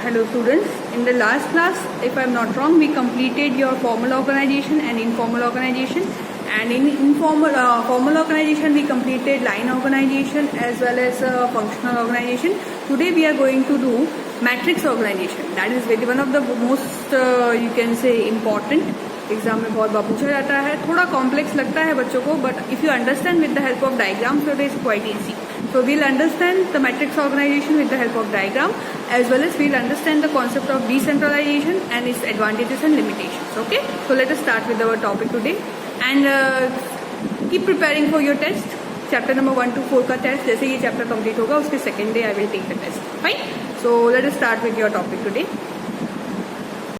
Hello students, in the last class, if I am not wrong, we completed your formal organization and informal organization, and in formal organization we completed line organization as well as functional organization. Today we are going to do matrix organization. That is very one of the most you can say important. Exam में बहुत बार पूछा जाता है, थोड़ा complex लगता है बच्चों को, but if you understand with the help of diagram so it is quite easy. So we'll understand the matrix organization with the help of diagram, as well as we'll understand the concept of decentralization and its advantages and limitations. Okay, so let us start with our topic today and keep preparing for your test. Chapter number 1 to 4 का test, जैसे ये chapter complete होगा उसके second day I will take the test. Fine. So let us start with your topic today.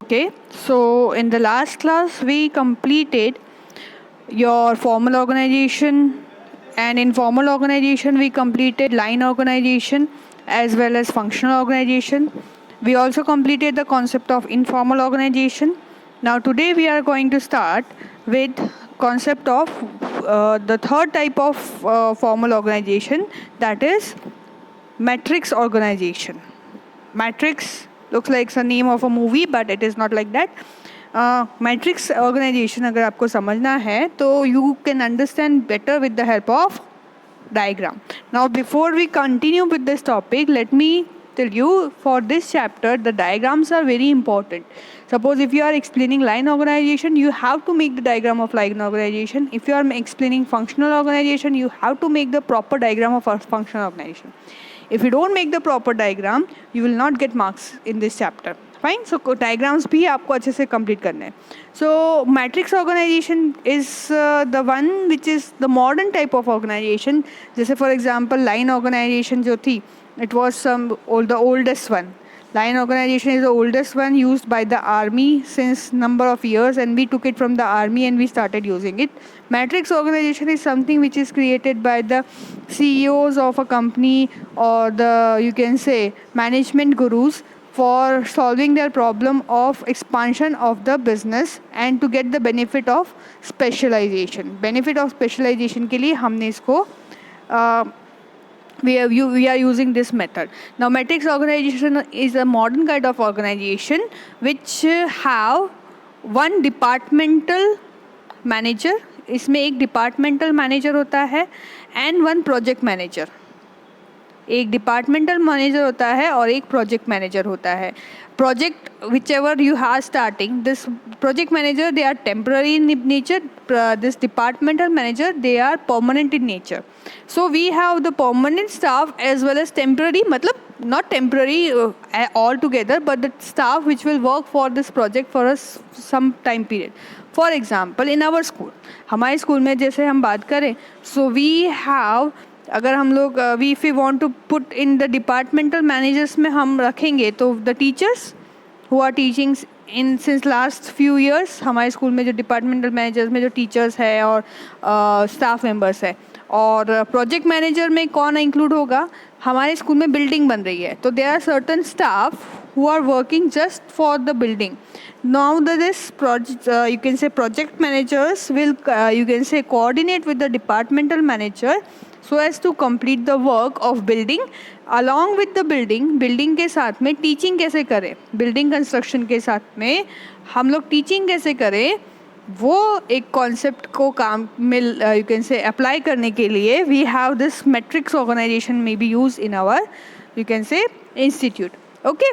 Okay, so in the last class we completed your formal organization, and in formal organization we completed line organization as well as functional organization. We also completed the concept of informal organization. Now today we are going to start with concept of the third type of formal organization, that is matrix organization. Matrix looks like the name of a movie, but it is not like that. Matrix organization अगर आपको समझना है तो you can understand better with the help of diagram. Now before we continue with this topic, let me tell you, for this chapter the diagrams are very important. Suppose if you are explaining line organization, you have to make the diagram of line organization. If you are explaining functional organization, you have to make the proper diagram of functional organization. If you don't make the proper diagram, you will not get marks in this chapter. Fine. So diagrams भी आपको अच्छे से complete करने हैं. So matrix organization is the one which is the modern type of organization. जैसे for example line organization जो थी, it was the oldest one. Line organization is the oldest one used by the army since number of years, and we took it from the army and we started using it. Matrix organization is something which is created by the CEOs of a company or the, you can say, management gurus for solving their problem of expansion of the business and to get the benefit of specialization. Benefit of specialization के लिए हमने इसको we are using this method. Now matrix organization is a modern kind of organization which have one departmental manager. इसमें एक departmental manager होता है and one project manager. एक departmental manager होता है और एक प्रोजेक्ट मैनेजर होता है. Project whichever you have starting, this project manager they are temporary in nature, this departmental manager they are permanent in nature. So we have the permanent staff as well as temporary, मतलब not temporary all together, but the staff which will work for this project for us some time period. For example, in our school, हमारे school में जैसे हम बात करें, so we have, अगर हम लोग if we want to put in the departmental managers में हम रखेंगे तो the teachers who are teaching in since last few years, हमारे स्कूल में जो departmental managers में जो teachers है और staff members है, और प्रोजेक्ट मैनेजर में कौन इंक्लूड होगा, हमारे स्कूल में बिल्डिंग बन रही है तो there are certain staff who are working just for the building. Now this project you can say project managers will you can say coordinate with the departmental manager so as to complete the work of building. Along with the building के साथ में teaching कैसे करें, building construction के साथ में हम लोग टीचिंग कैसे करें, वो एक कॉन्सेप्ट को काम में यू कैन से अप्लाई करने के लिए we have this matrix organization में be use in our you can say institute. Okay,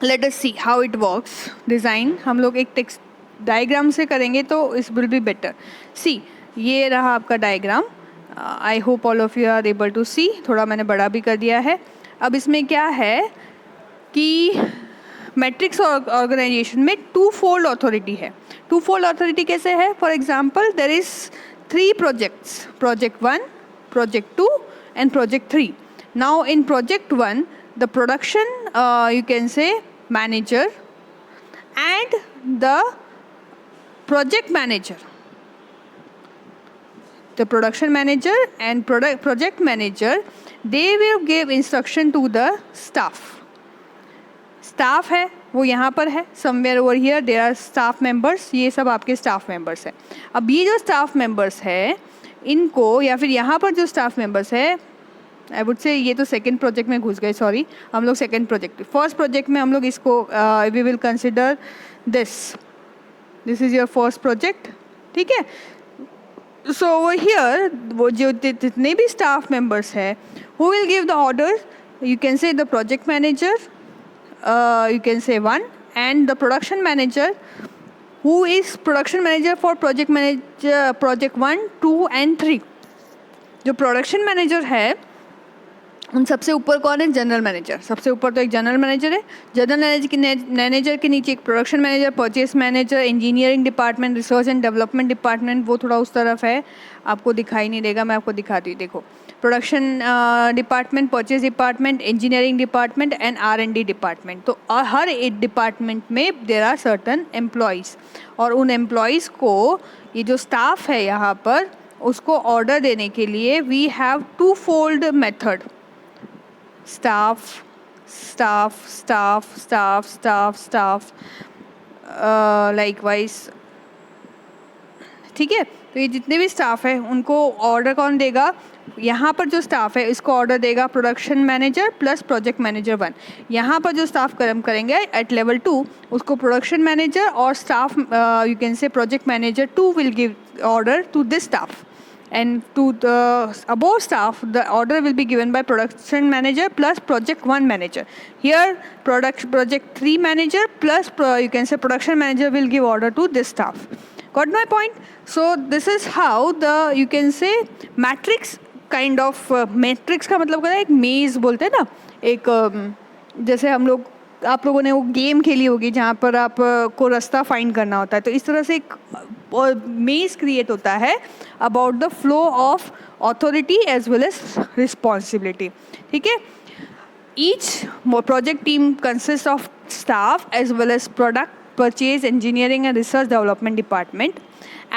let us see how it works. Design हम लोग एक टेक्स्ट डायग्राम से करेंगे तो इस विल बी बेटर. सी, ये रहा आपका diagram. I hope all of you are able to see. थोड़ा मैंने बड़ा भी कर दिया है. अब इसमें क्या है कि मैट्रिक्स ऑर्गेनाइजेशन में टू फोल्ड अथॉरिटी है. टू फोल्ड अथॉरिटी कैसे है? For example there is 3 projects, project 1, project 2 and project 3. Now in project 1 the production you can से manager and the project manager, the production manager and project manager, they will give instruction to the staff. Staff है वो यहाँ पर है, somewhere over here there are staff members. ये सब आपके staff members हैं. अब ये जो स्टाफ मेंबर्स है इनको, या फिर यहाँ पर जो स्टाफ मेंबर्स है आई वुड से ये तो सेकेंड प्रोजेक्ट में घुस गए, सॉरी, हम लोग सेकेंड प्रोजेक्ट, फर्स्ट प्रोजेक्ट में हम लोग इसको we will consider this is your first project, ठीक है। सो ओवर हियर वो जो जितने भी स्टाफ मेंबर्स हैं, who will give the order, you can say the project manager, you can say one, and the production manager, who is production manager for project 1, 2 and 3। जो production manager है उन सबसे ऊपर कौन है? General manager. सबसे ऊपर तो एक जनरल मैनेजर है, जनरल मैनेजर के नीचे एक production manager, purchase manager, engineering department, research and development department, वो थोड़ा उस तरफ है, आपको दिखाई नहीं देगा, मैं आपको दिखाती हूँ। देखो, production department, purchase department, engineering department and R&D department. तो हर एक डिपार्टमेंट में देयर आर सर्टन एम्प्लॉयज़, और उन एम्प्लॉयज़ को ये जो स्टाफ है यहाँ पर उसको ऑर्डर देने के लिए we have two fold method, staff staff staff staff staff staff likewise, ठीक है। तो ये जितने भी स्टाफ है उनको ऑर्डर कौन देगा? यहाँ पर जो स्टाफ है इसको ऑर्डर देगा production manager plus project manager 1। यहाँ पर जो स्टाफ काम करेंगे एट लेवल 2 उसको प्रोडक्शन मैनेजर और staff you can say project manager 2 will give order to this staff, and to the above staff the order will be given by production manager plus project 1 manager. Here project 3 manager plus you can say production manager will give order to this staff. Got my point? So this is how the you can say matrix kind of matrix का मतलब क्या है? एक मेज बोलते हैं ना, एक जैसे हम लोग, आप लोगों ने वो गेम खेली होगी जहाँ पर आप को रास्ता फाइंड करना होता है, तो इस तरह से एक मेज क्रिएट होता है about the flow of authority as well as responsibility, ठीक है। Each project team consist of staff as well as product, purchase, engineering and research development department,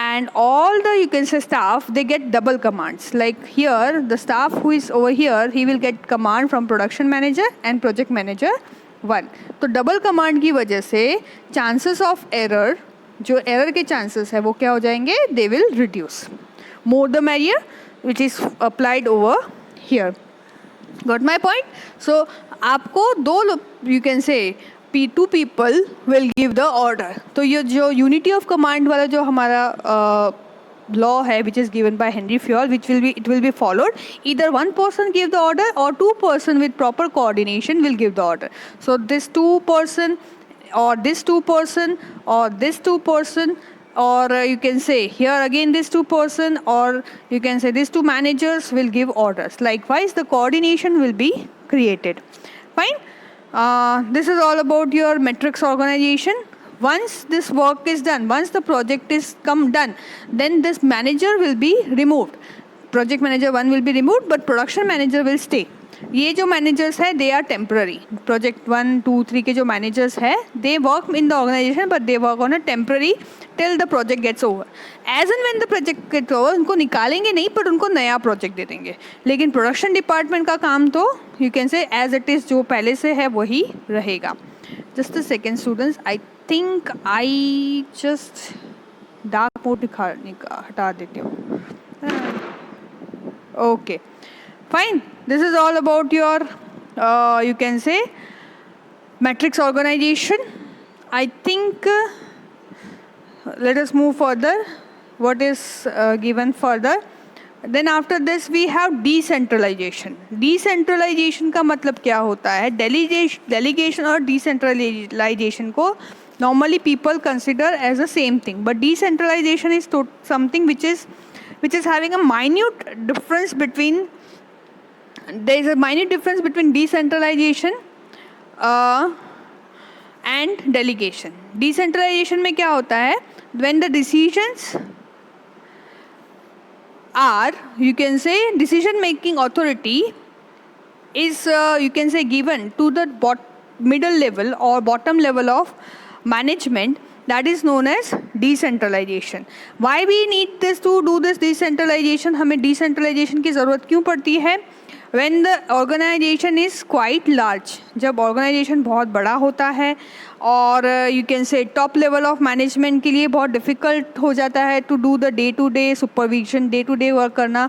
and all the you can say staff they get double commands. Like here the staff who is over here he will get command from production manager and project manager 1। तो double command की वजह से chances of error, जो error के chances है वो क्या हो जाएंगे? They will reduce, more the merrier, which is applied over here. Got my point? So आपको दो you can say two people will give the order. तो ये जो यूनिटी ऑफ कमांड वाला जो हमारा law है which is given by Henry Fayol, it will be followed, either one person give the order or two person with proper coordination will give the order. So this two person or this two person or this two person, or you can say here again this two person, or you can say these two managers will give orders. Likewise the coordination will be created. Fine. This is all about your matrix organization. Once this work is done, once the project is done, then this manager will be removed. Project manager 1 will be removed, but production manager will stay. ये जो managers है they are temporary. Project 1, 2, 3 के जो managers है they work in the organization but they work on a temporary till the project gets over. As and when the project gets over, उनको निकालेंगे नहीं पर उनको नया project दे देंगे। लेकिन production department का काम तो you can say as it is, जो पहले से है वही रहेगा। Just a second students, I think I just dark mode हटा देती हूँ। Okay, fine. This is all about your you can say matrix organization. I think let us move further. What is given further? Then after this we have decentralization. Decentralization का मतलब क्या होता है? Delegation और decentralization को normally people consider as the same thing, but decentralization is something which is having a minute difference between, there is a minute difference between decentralization and delegation. Decentralization में क्या होता है? When the decisions are, you can say decision making authority is you can say given to the middle level or bottom level of management, that is known as decentralization. Why we need this to do this decentralization? हमें decentralization की ज़रूरत क्यों पड़ती है? When the organization is quite large, जब organization बहुत बड़ा होता है और you can say top level of management के लिए बहुत difficult हो जाता है to do the day to day supervision, day to day work करना,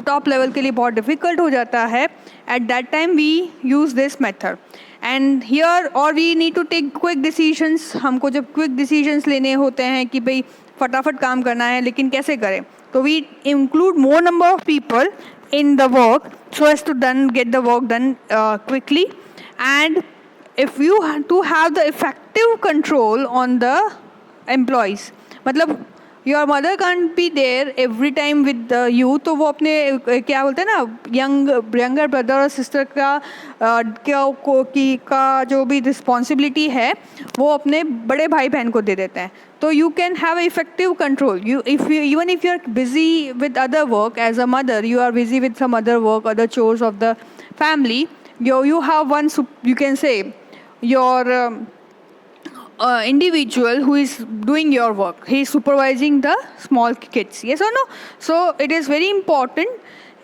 टॉप लेवल के लिए बहुत डिफ़िकल्ट हो जाता है, at that time we use this method. And here और we need to take quick decisions. हमको जब क्विक डिसीजंस लेने होते हैं कि भाई फटाफट काम करना है, लेकिन कैसे करें, तो we include more number of people in the work so as to get the work done quickly. And if you to have the effective control on the employees, मतलब your mother can't be there every time with you, तो वो अपने क्या बोलते हैं ना younger brother और sister का जो भी रिस्पॉन्सिबिलिटी है वो अपने बड़े भाई बहन को दे देते हैं. तो you can have effective control. Even if you're busy with other work as a mother, you are busy with some other work, other chores of the family, you have one, you can say, your individual who is doing your work. He is supervising the small kids. Yes or no? So it is very important.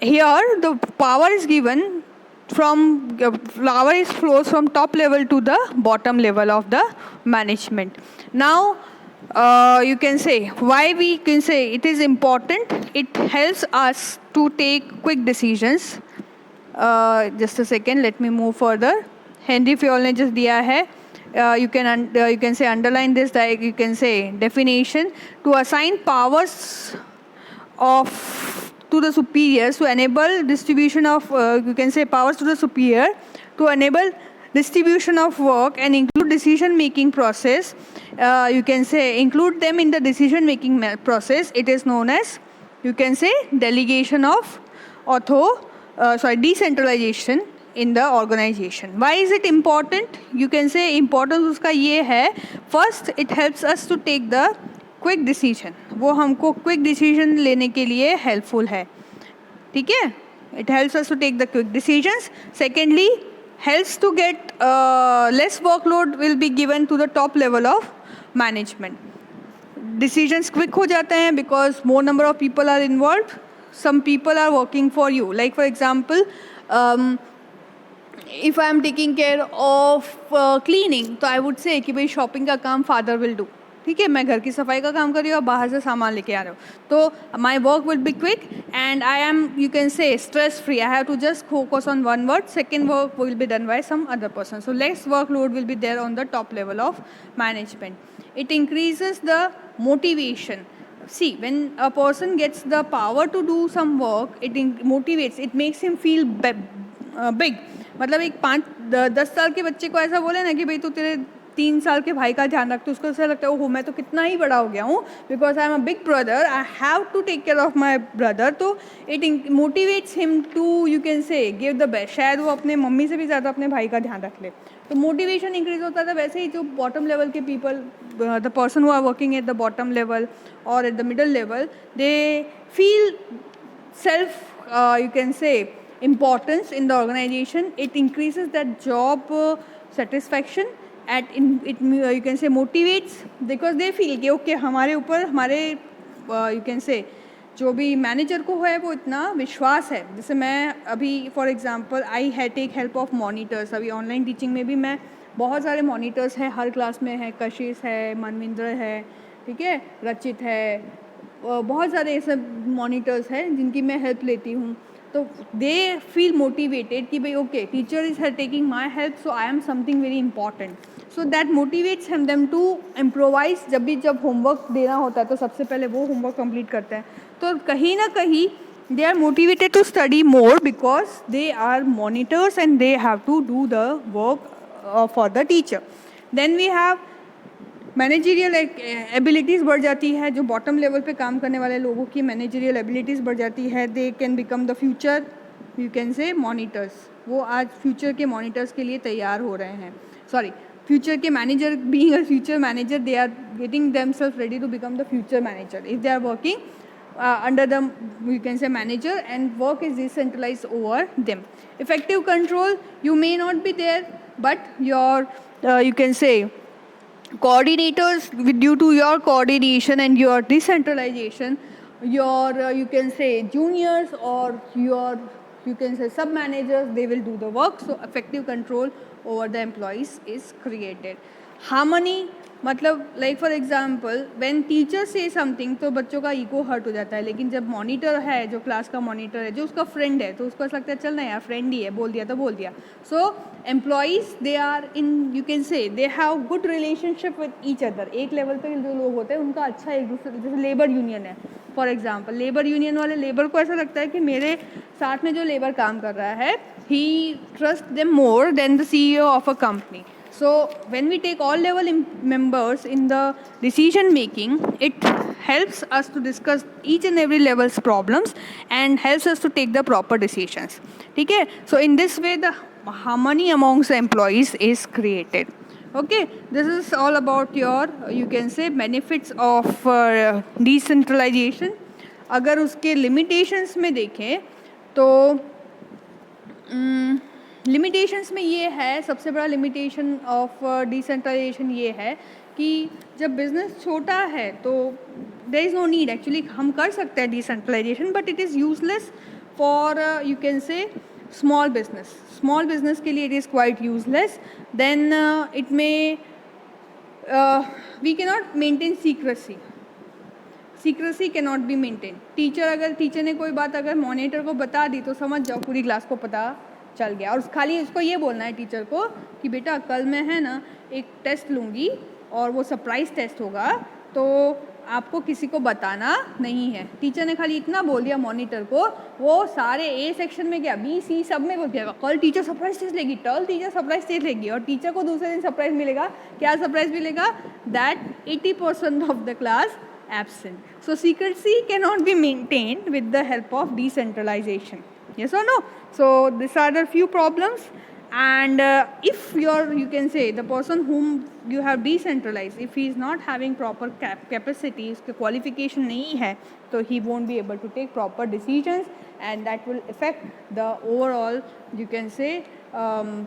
Here the power is given from flows from top level to the bottom level of the management. Now you can say why we can say it is important. It helps us to take quick decisions. Just a second, let me move further. Henry Fayol ने just दिया है. You can say underline this. You can say definition to assign powers to the superiors to enable distribution of you can say powers to the superior to enable distribution of work and include decision making process. You can say include them in the decision making process. It is known as, you can say, delegation of decentralization in the organization. Why is it important? You can say importance उसका ये है, first it helps us to take the quick decision. वो हमको quick decision लेने के लिए helpful है. ठीक है? It helps us to take the quick decisions. Secondly, helps to get less workload will be given to the top level of management. Decisions quick हो जाते हैं because more number of people are involved. Some people are working for you. Like for example, if I am taking care of cleaning, तो I would say कि भाई shopping का काम father will do. ठीक है, मैं घर की सफाई का काम कर रही हूँ, आप बाहर से सामान लेके आ रहे हो, तो my work will be quick and I am, you can say, stress free. I have to just focus on one work. Second work will be done by some other person. So less workload will be there on the top level of management. It increases the motivation. See, when a person gets the power to do some work, it motivates, it makes him feel big. मतलब एक 5-10 साल के बच्चे को ऐसा बोले ना कि भाई तू तेरे 3 साल के भाई का ध्यान रख, तो उसको ऐसा लगता है ओहो मैं तो कितना ही बड़ा हो गया हूँ, because I am a big brother, I have to take care of my brother. तो it motivates him to, you can say, give the best. शायद वो अपने मम्मी से भी ज़्यादा अपने भाई का ध्यान रख ले, तो मोटिवेशन इंक्रीज होता था. वैसे ही जो बॉटम लेवल के people, the person who are working at the bottom level और at the middle level, they feel self, you can say, importance in the organization. It increases that job satisfaction, and you can say motivates, because they feel कि okay हमारे ऊपर हमारे you can say जो भी manager को है वो इतना विश्वास है. जैसे मैं अभी for example I had take help of monitors. अभी ऑनलाइन टीचिंग में भी मैं बहुत सारे मॉनिटर्स हैं, हर क्लास में है, कशिश है, मनविंद्र है, ठीक है, रचित है, बहुत सारे ऐसे मॉनिटर्स हैं जिनकी मैं हेल्प लेती हूँ. तो दे फील मोटिवेटेड कि भाई okay teacher is taking my help, so I am something very important. So that motivates them to improvise. जब होमवर्क देना होता है तो सबसे पहले वो होमवर्क कंप्लीट करते हैं. तो कहीं ना कहीं they are motivated to study more because they are monitors and they have to do the work for the teacher. Then we have managerial abilities बढ़ जाती है. जो बॉटम लेवल पे काम करने वाले लोगों की मैनेजरियल एबिलिटीज़ बढ़ जाती है. They can become the future, you can से, मॉनिटर्स. वो आज फ्यूचर के मॉनिटर्स के लिए तैयार हो रहे हैं. सॉरी, फ्यूचर के manager, being a future manager, they are getting themselves ready to become the future manager if they are working under the, you can say, manager, and work is decentralized over them. Effective control, you may not be there, but your you can say coordinators, due to your coordination and your decentralization, your you can say juniors or your, you can say, sub managers, they will do the work. So effective control over the employees is created. Harmony मतलब like for example when teacher say something तो बच्चों का ego hurt हो जाता है, लेकिन जब monitor है, जो क्लास का मॉनिटर है, जो उसका फ्रेंड है, तो उसको ऐसा लगता है चल ना यार फ्रेंड ही है, बोल दिया तो बोल दिया. So employees they are in, you can say they have good relationship with each other. एक लेवल पे जो लोग होते हैं उनका अच्छा एक दूसरे, जैसे लेबर यूनियन है फॉर एग्जाम्पल, लेबर यूनियन वाले लेबर को ऐसा लगता है कि मेरे साथ में जो लेबर काम कर रहा है he trust them more than the CEO of a company. So when we take all level members in the decision making, it helps us to discuss each and every level's problems and helps us to take the proper decisions. Okay, so in this way the harmony amongst the employees is created. Okay, this is all about your, you can say, benefits of decentralization. अगर उसके limitations में देखें तो limitations में ये है, सबसे बड़ा लिमिटेशन ऑफ डिसेंट्रलाइजेशन ये है कि जब बिज़नेस छोटा है तो there is no need, actually हम कर सकते हैं decentralization, but it is useless for, you can say, small business के लिए it is quite useless. Then it में we can not maintain secrecy can not be maintain. Teacher ने कोई बात अगर मॉनिटर को बता दी तो समझ जाओ पूरी क्लास को पता चल गया, और खाली उसको ये बोलना है टीचर को कि बेटा कल मैं है ना एक टेस्ट लूँगी और वो सरप्राइज़ टेस्ट होगा, तो आपको किसी को बताना नहीं है. टीचर ने खाली इतना बोल दिया मॉनिटर को, वो सारे ए सेक्शन में गया, बी सी सब में बोल दिया कल टीचर सरप्राइज टेस्ट लेगी, कल टीचर सरप्राइज टेस्ट लेगी, और टीचर को दूसरे दिन सरप्राइज मिलेगा. क्या सरप्राइज मिलेगा? That 80% of the class absent. So secrecy cannot be maintained with the help of decentralization. Yes or no? So these are the few problems. And if you can say the person whom you have decentralized, if he is not having proper capacity, उसके qualification नहीं है, तो he won't be able to take proper decisions, and that will affect the overall, you can say,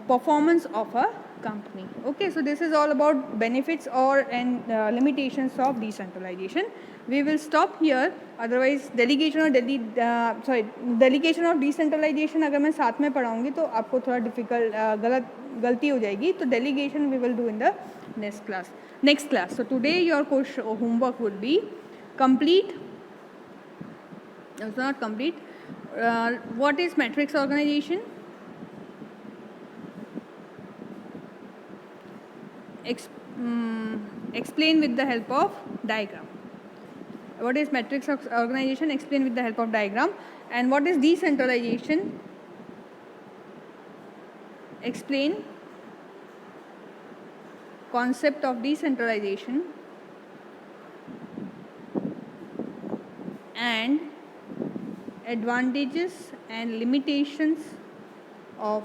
performance of a company. Okay, so this is all about benefits or and limitations of decentralization. We will stop here, otherwise delegation और decentralization अगर मैं साथ में पढ़ाऊँगी तो आपको थोड़ा difficult गलती हो जाएगी. तो delegation we will do in the next class. So today your homework would be complete. It's not complete. What is matrix organization? Explain with the help of diagram. What is matrix organization? Explain with the help of diagram. And what is decentralization? Explain concept of decentralization and advantages and limitations of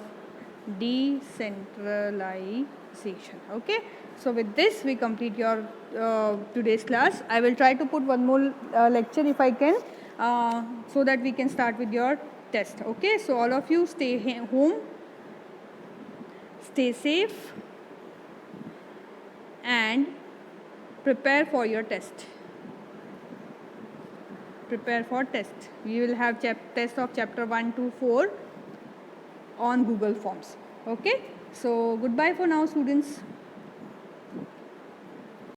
decentralization. Okay, so with this we complete your today's class. I will try to put one more lecture if I can, so that we can start with your test. Okay, so all of you stay home, stay safe, and prepare for your test. Prepare for test. We will have test of chapter 1 to 4 on Google Forms. Okay, so goodbye for now, students.